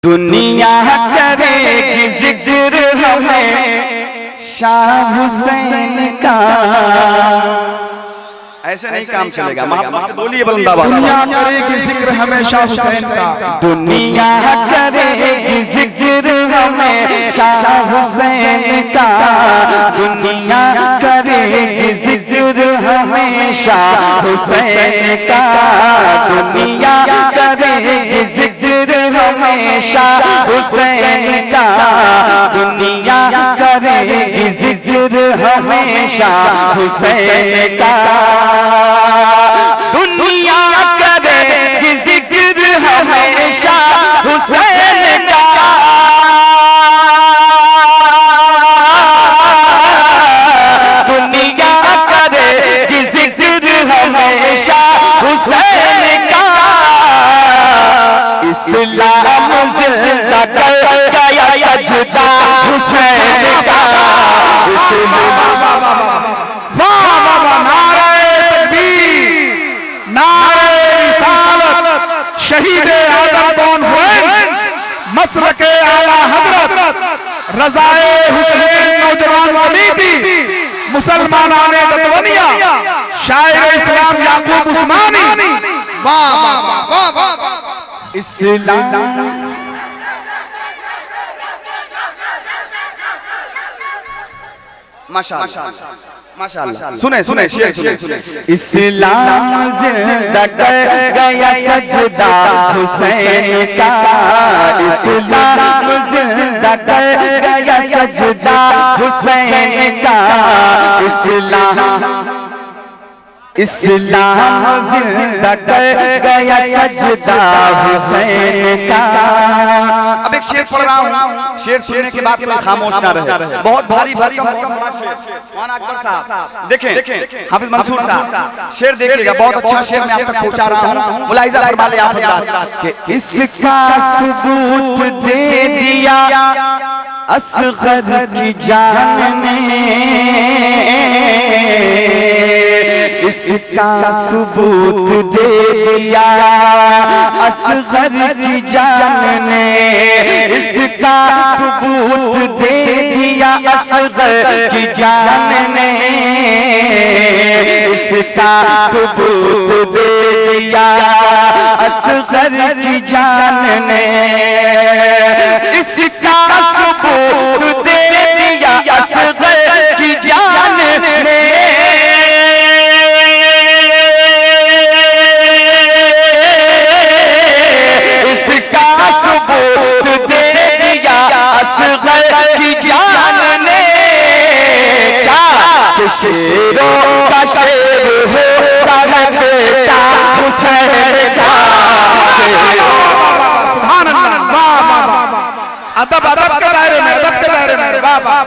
दुनिया करेगी जिक्र हमें शाह हुसैन का। ऐसे नहीं काम चलेगा, मोहब्बत से बोलिए बुलंदाबाद। दुनिया करेगी जिक्र हमें शाह हुसैन का। दुनिया करेगी जिक्र हमें शाह हुसैन का। दुनिया करेगी जिक्र हमें शाह हुसैन का। दुनिया करेगी जिक्र हमें शाह हुसैन का। दुनिया करेगी जिक्र हमें शाह हुसैन का। दुनिया करेगी जिक्र हमेशा हुसैन का। दुनिया करेगी जिक्र हमेशा हुसैन का। इस्लाम जिंदा कर गया सजदा हुसैन का। शहीद आजम कौन हुए? मसलके आला हजरत रज़ाए हुसैन नौजवान कमेटी मुसलमान आने दतवनिया शायर इस्लाम याकूब उस्मानी। वाह वाह वाह वाह। इस्लाम माशाअल्लाह माशाअल्लाह। सुने सुने शेर सुने। इस्लाम जिंदा कर गया सजदा हुसैन का। इस्लाम जिंदा कर गया सजदा हुसैन का। इस्लाम जिंदा कर गया सजदा हुसैन का। अब एक शेर पढ़ रहा हूँ, शेर सुनने के बाद कोई खामोश ना रहे। बहुत भारी भारी मौलाना अकबर साहब देखें, हाफिज मंसूर साहब शेर देखिएगा, बहुत अच्छा शेर मैं आप तक पहुंचा रहा हूँ। मुलाहिजा फरमा ले आप कि इसका सबूत दे दिया असगर की जान ने। इसका सबूत दे दिया असगर की जान ने। इसका सबूत दे दिया असगर की जान ने। इसका सबूत दे दिया असगर की जान ने। इसका सबूत दे दिया असगर की जान ने। सबूत दे दिया असगर की जान ने। क्या कि शेरों का शेर होता है बेटा हुसैन का। सुभान अल्लाह। वाह वाह। अदब अदब के दायरे में, अदब के दायरे में। वाह वाह।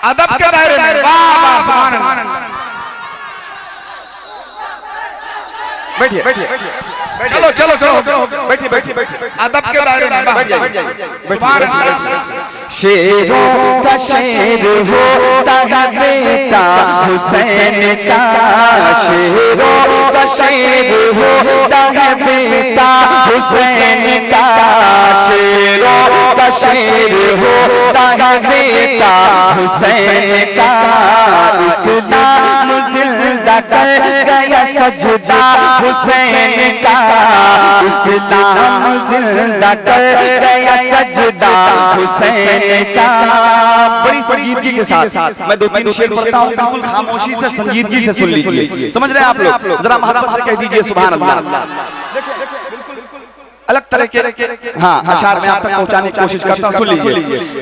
अदब के दायरे में। वाह वाह। सुभान अल्लाह। बैठिए बैठिए। चलो चलो चलो बैठिए बैठिए बैठिए। अदब के दायरे में बैठ जाइए। सुभान अल्लाह। शेरों का शेर होता है बेटा हुसैन का। शेरों का शेर होता है बेटा हुसैन का। शेरों का शेर होता है बेटा हुसैन का। इस्लाम जिंदा कर गया सजदा हुसैन का। इस्लाम जिंदा कर गया सजदा हुसैन का। बड़ी संजीदगी के साथ मैं दो तीन शेर पढ़ता हूँ, बिल्कुल खामोशी से संजीदगी से सुन लीजिए। समझ रहे हैं आप लोग? जरा मोहब्बत से कह दीजिए सुभान अल्लाह। अलग तरह के हाँ अशार में आप तक पहुंचाने की कोशिश करता हूँ, सुन लीजिए।